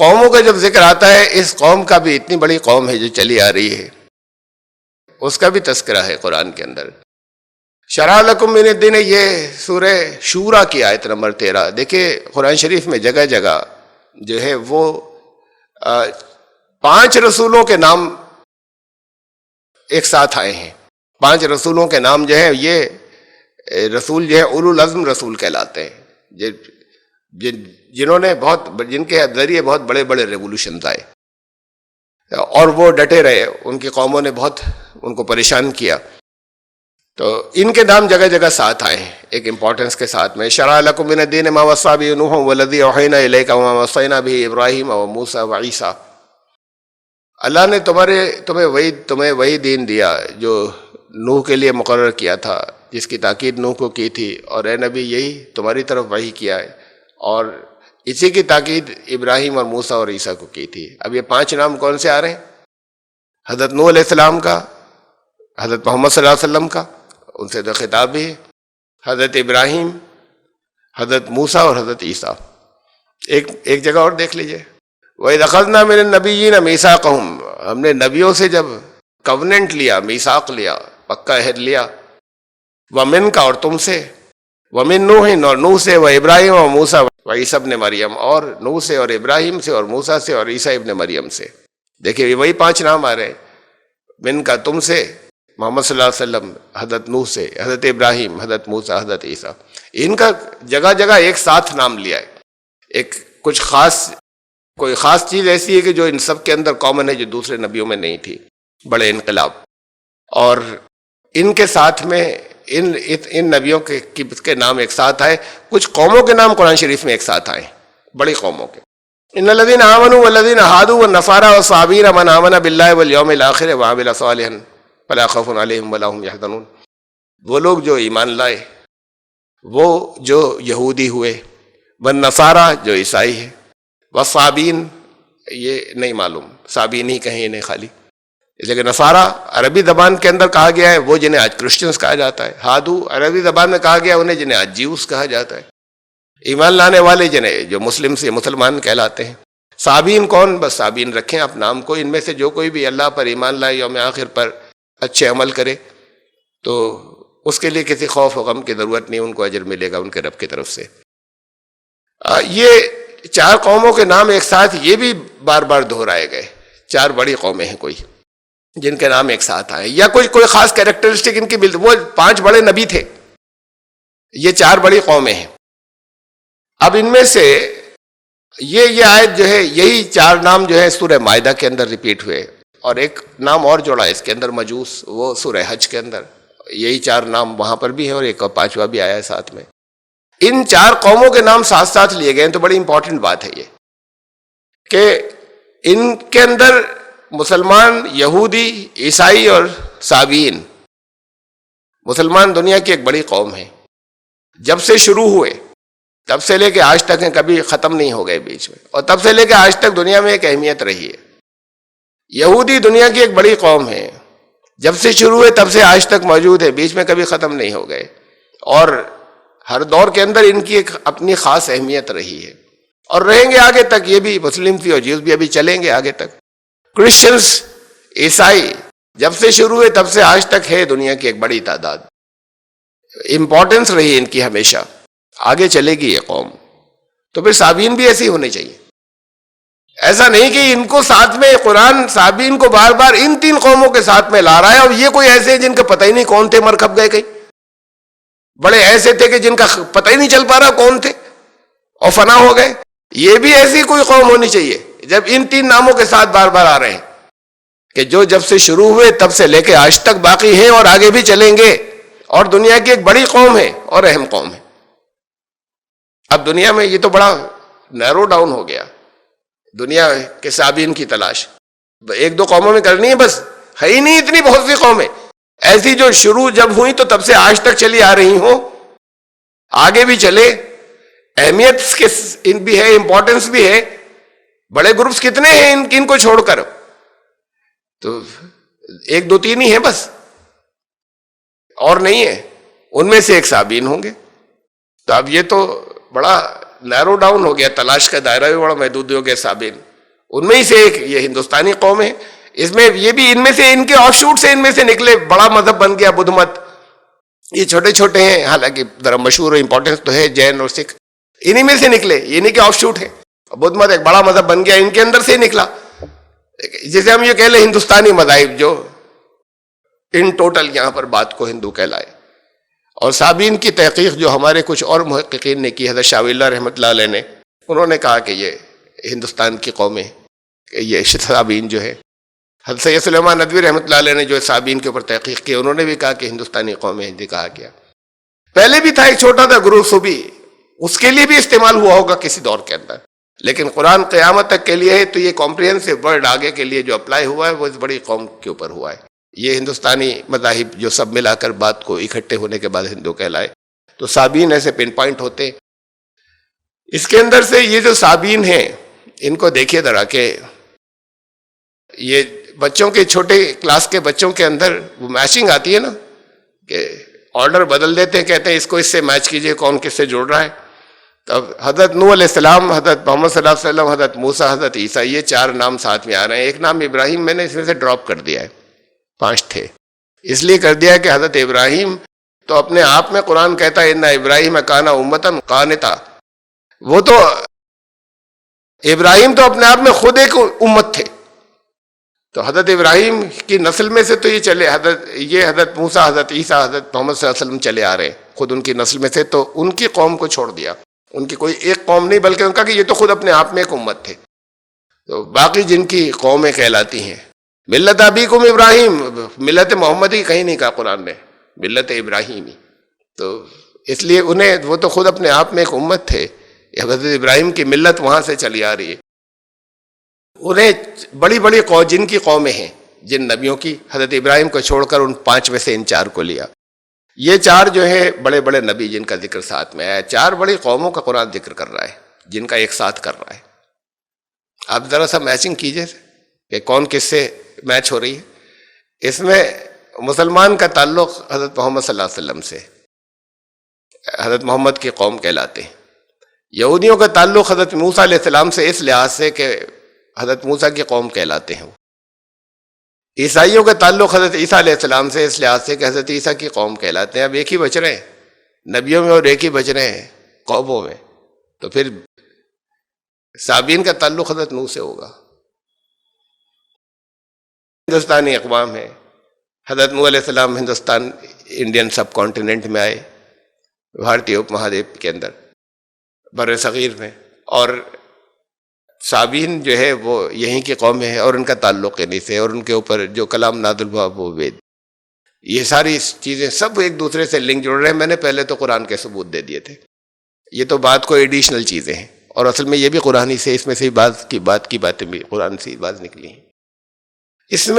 قوموں کا جب ذکر آتا ہے، اس قوم کا بھی اتنی بڑی قوم ہے جو چلی آ رہی ہے، اس کا بھی تذکرہ ہے قرآن کے اندر۔ شرع لکم من الدین، یہ سورہ شورا کی آیت نمبر 13۔ دیکھیں قرآن شریف میں جگہ جگہ جو ہے وہ 5 رسولوں کے نام ایک ساتھ آئے ہیں۔ 5 رسولوں کے نام جو ہیں، یہ رسول جو ہیں اولو العزم رسول کہلاتے ہیں، جنہوں نے جن کے ذریعے بہت بڑے بڑے ریولوشنز آئے اور وہ ڈٹے رہے، ان کی قوموں نے بہت ان کو پریشان کیا، تو ان کے نام جگہ جگہ ساتھ آئے ہیں ایک امپورٹنس کے ساتھ میں۔ شرع لکم من الدین ما وصی بہ نوح والذی اوحینا الیک وما وصینا بہ ابراہیم وموسیٰ وعیسیٰ۔ اللہ نے تمہیں وہی دین دیا جو نوح کے لیے مقرر کیا تھا، جس کی تاکید نوح کو کی تھی، اور اے نبی یہی تمہاری طرف وحی کیا ہے، اور اسی کی تاکید ابراہیم اور موسیٰ اور عیسیٰ کو کی تھی۔ اب یہ 5 نام کون سے آ رہے ہیں؟ حضرت نوح علیہ السلام کا، حضرت محمد صلی اللہ علیہ وسلم کا، ان سے تو خطاب بھی ہے، حضرت ابراہیم، حضرت موسیٰ اور حضرت عیسیٰ۔ ایک جگہ اور دیکھ لیجئے، وَإِذْ أَخَذْنَا مِنَ النَّبِيِّينَ مِيثَاقَهُمْ، ہم نے نبیوں سے جب کوننٹ لیا، میثاق لیا، پکا عہد لیا، وَمِنْكَ اور تم سے، وَمِن نُوحٍ اور نوح سے، وَإِبْرَاهِيمَ وَمُوسَىٰ وَعِيسَىٰ ابْنِ مریم، اور نوح سے اور ابراہیم سے اور موسیٰ سے اور عیسیٰ ابن مریم سے۔ دیکھیں وہی 5 نام آ رہے ہیں، من کا تم سے، محمد صلی اللہ علیہ وسلم، حضرت نوح سے، حضرت ابراہیم، حضرت موسیٰ، حضرت عیسیٰ۔ ان کا جگہ جگہ ایک ساتھ نام لیا ہے۔ ایک کوئی خاص چیز ایسی ہے کہ جو ان سب کے اندر کامن ہے، جو دوسرے نبیوں میں نہیں تھی، بڑے انقلاب۔ اور ان کے ساتھ میں ان نبیوں کے نام ایک ساتھ آئے، کچھ قوموں کے نام قرآن شریف میں ایک ساتھ آئے، بڑی قوموں کے۔ ان الذین آمنوا والذین ہادوا والنصارى والصابئین من آمن باللہ والیوم الآخر وعمل صالحا فلا خوف علیہم ولا هم یحزنون۔ وہ لوگ جو ایمان لائے، وہ جو یہودی ہوئے، والنصارى جو عیسائی ہے، والصابئین یہ نہیں معلوم، صابئین ہی کہیں انہیں خالی، لیکن نصارہ عربی زبان کے اندر کہا گیا ہے وہ جنہیں آج کرسچنز کہا جاتا ہے، ہادو عربی زبان میں کہا گیا انہیں جنہیں آج جیوس کہا جاتا ہے، ایمان لانے والے جنہیں جو مسلم سے مسلمان کہلاتے ہیں۔ صابئین کون؟ بس صابئین رکھیں آپ نام کو، ان میں سے جو کوئی بھی اللہ پر ایمان لائے، یوم آخر پر اچھے عمل کرے، تو اس کے لیے کسی خوف و غم کی ضرورت نہیں، ان کو اجر ملے گا ان کے رب کی طرف سے۔ یہ 4 قوموں کے نام ایک ساتھ یہ بھی بار بار دہرائے گئے۔ 4 بڑی قومیں ہیں کوئی جن کے نام ایک ساتھ آئے، یا کوئی خاص کیریکٹرسٹک ان کی وہ 5 بڑے نبی تھے، یہ 4 بڑی قومیں ہیں۔ اب ان میں سے یہ آیت جو ہے، یہی 4 نام جو ہے سورہ مائدہ کے اندر ریپیٹ ہوئے، اور ایک نام اور جوڑا اس کے اندر مجوس، وہ سورہ حج کے اندر، یہی 4 نام وہاں پر بھی ہے، اور ایک اور 5واں بھی آیا ہے ساتھ میں۔ ان 4 قوموں کے نام ساتھ ساتھ لیے گئے ہیں، تو بڑی امپورٹنٹ بات ہے یہ کہ ان کے اندر مسلمان، یہودی، عیسائی اور صابئین، مسلمان دنیا کی ایک بڑی قوم ہے، جب سے شروع ہوئے تب سے لے کے آج تک ہیں، کبھی ختم نہیں ہو گئے بیچ میں، اور تب سے لے کے آج تک دنیا میں ایک اہمیت رہی ہے۔ یہودی دنیا کی ایک بڑی قوم ہے، جب سے شروع ہوئے تب سے آج تک موجود ہے، بیچ میں کبھی ختم نہیں ہو گئے، اور ہر دور کے اندر ان کی ایک اپنی خاص اہمیت رہی ہے، اور رہیں گے آگے تک۔ یہ بھی مسلم بھی اور جیوز بھی ابھی چلیں گے آگے تک۔ کرسچنز، عیسائی جب سے شروع ہوئے تب سے آج تک ہے دنیا کی ایک بڑی تعداد، امپورٹنس رہی ان کی ہمیشہ، آگے چلے گی یہ قوم۔ تو پھر صابئین بھی ایسے ہی ہونے چاہیے، ایسا نہیں کہ ان کو ساتھ میں قرآن صابئین کو بار بار ان 3 قوموں کے ساتھ میں لا رہا ہے، اور یہ کوئی ایسے ہیں جن کا پتہ ہی نہیں کون تھے، مر کھپ گئے کہیں، بڑے ایسے تھے کہ جن کا پتہ ہی نہیں چل پا رہا کون تھے اور فنا ہو گئے۔ یہ بھی ایسی کوئی قوم ہونی چاہیے جب ان 3 ناموں کے ساتھ بار بار آ رہے ہیں، کہ جو جب سے شروع ہوئے تب سے لے کے آج تک باقی ہیں اور آگے بھی چلیں گے، اور دنیا کی ایک بڑی قوم ہے اور اہم قوم ہے۔ اب دنیا میں یہ تو بڑا نیرو ڈاؤن ہو گیا، دنیا کے صابئین کی تلاش 1-2 قوموں میں کرنی ہے، بس ہے ہی نہیں اتنی بہت سی قومیں ایسی جو شروع جب ہوئی تو تب سے آج تک چلی آ رہی ہوں، آگے بھی چلے، اہمیت ان بھی ہے، امپورٹنس بھی ہے۔ بڑے گروپس کتنے ہیں ان کو چھوڑ کر؟ تو 1-2-3 ہی ہیں بس، اور نہیں ہے، ان میں سے ایک صابئین ہوں گے۔ تو اب یہ تو بڑا نیرو ڈاؤن ہو گیا، تلاش کا دائرہ بھی بڑا محدود ہو گیا صابئین۔ ان میں ہی سے ایک یہ ہندوستانی قوم ہے. اس میں یہ بھی ان میں سے ان کے آف شوٹ سے ان میں سے نکلے بڑا مذہب بن گیا بدھ مت. یہ چھوٹے چھوٹے ہیں حالانکہ ذرا مشہور اور امپورٹنس تو ہے جین اور سکھ, انہی میں سے نکلے, انہی کے آف شوٹ ہیں. بدھ مت ایک بڑا مذہب بن گیا ان کے اندر سے ہی نکلا, جسے ہم یہ کہہ لیں ہندوستانی مذاہب جو ان ٹوٹل یہاں پر بات کو ہندو کہلائے. اور صابین کی تحقیق جو ہمارے کچھ اور محققین نے کی, حضرت شاہ ولی اللہ رحمۃ اللہ علیہ نے, انہوں نے کہا کہ یہ ہندوستان کی قومیں, یہ صابین جو ہے, حضرت سید سلیمان ندوی رحمۃ اللہ علیہ نے جو صابین کے اوپر تحقیق کی, انہوں نے بھی کہا کہ ہندوستانی قومیں ہندی کہا گیا. پہلے بھی تھا ایک چھوٹا تھا گروپ صوبی, اس کے لیے بھی استعمال ہوا ہوگا کسی دور کے اندر, لیکن قرآن قیامت تک کے لیے ہے تو یہ کمپریہنسو ورڈ آگے کے لیے جو اپلائی ہوا ہے وہ اس بڑی قوم کے اوپر ہوا ہے. یہ ہندوستانی مذاہب جو سب ملا کر بات کو اکٹھے ہونے کے بعد ہندو کہلائے, تو صابین ایسے پن پوائنٹ ہوتے. اس کے اندر سے یہ جو صابین ہیں ان کو دیکھیے ذرا کہ یہ بچوں کے چھوٹے کلاس کے بچوں کے اندر وہ میچنگ آتی ہے نا, کہ آرڈر بدل دیتے ہیں, کہتے ہیں اس کو اس سے میچ کیجئے کون کس سے جڑ رہا ہے. تب حضرت نوح علیہ السلام, حضرت محمد صلی اللہ علیہ وسلم, حضرت موسیٰ, حضرت عیسیٰ, یہ 4 نام ساتھ میں آ رہے ہیں. ایک نام ابراہیم میں نے اس میں سے ڈراپ کر دیا ہے, 5 تھے, اس لیے کر دیا کہ حضرت ابراہیم تو اپنے آپ میں قرآن کہتا ہے ان ابراہیم کان امۃ قانتا, وہ تو ابراہیم تو اپنے آپ میں خود ایک امت تھے. تو حضرت ابراہیم کی نسل میں سے تو یہ چلے, حضرت موسیٰ, حضرت عیسیٰ, حضرت محمد صلی اللہ علیہ وسلم چلے آ رہے ہیں خود ان کی نسل میں سے. تو ان کی قوم کو چھوڑ دیا, ان کی کوئی ایک قوم نہیں بلکہ ان کا کہ یہ تو خود اپنے آپ میں ایک امت تھے. تو باقی جن کی قومیں کہلاتی ہیں, ملت ابیکم ابراہیم, ملت محمدی کہیں نہیں کہا قرآن نے, ملت ابراہیمی. تو اس لیے انہیں وہ تو خود اپنے آپ میں ایک امت تھے. حضرت ابراہیم کی ملت وہاں سے چلی آ رہی ہے. انہیں بڑی بڑی قوم جن کی قومیں ہیں, جن نبیوں کی, حضرت ابراہیم کو چھوڑ کر ان 5 میں سے ان 4 کو لیا. یہ 4 جو ہیں بڑے بڑے نبی جن کا ذکر ساتھ میں آیا, 4 بڑی قوموں کا قرآن ذکر کر رہا ہے جن کا ایک ساتھ کر رہا ہے. آپ ذرا سا میچنگ کیجئے کہ کون کس سے میچ ہو رہی ہے. اس میں مسلمان کا تعلق حضرت محمد صلی اللہ علیہ وسلم سے, حضرت محمد کی قوم کہلاتے ہیں. یہودیوں کا تعلق حضرت موسیٰ علیہ السلام سے اس لحاظ سے کہ حضرت موسیٰ کی قوم کہلاتے ہیں. عیسائیوں کا تعلق حضرت عیسیٰ علیہ السلام سے اس لحاظ سے کہ حضرت عیسیٰ کی قوم کہلاتے ہیں. اب ایک ہی بچ رہے ہیں نبیوں میں اور ایک ہی بچ رہے ہیں قوموں میں, تو پھر صابین کا تعلق حضرت نوح سے ہوگا. ہندوستانی اقوام ہے, حضرت نوح علیہ السلام ہندوستان انڈین سب کانٹیننٹ میں آئے, بھارتی اپ مہادیپ کے اندر بر صغیر میں, اور صابین جو ہے وہ یہیں کی قوم ہے اور ان کا تعلق انہی سے, اور ان کے اوپر جو کلام نازل ہوا وہ وید. یہ ساری چیزیں سب ایک دوسرے سے لنک جڑ رہے ہیں. میں نے پہلے تو قرآن کے ثبوت دے دیے تھے, یہ تو بات کو ایڈیشنل چیزیں ہیں, اور اصل میں یہ بھی قرآن ہی سے, اس میں سے بات کی باتیں بھی قرآن سے ہی باز نکلی ہیں. اس میں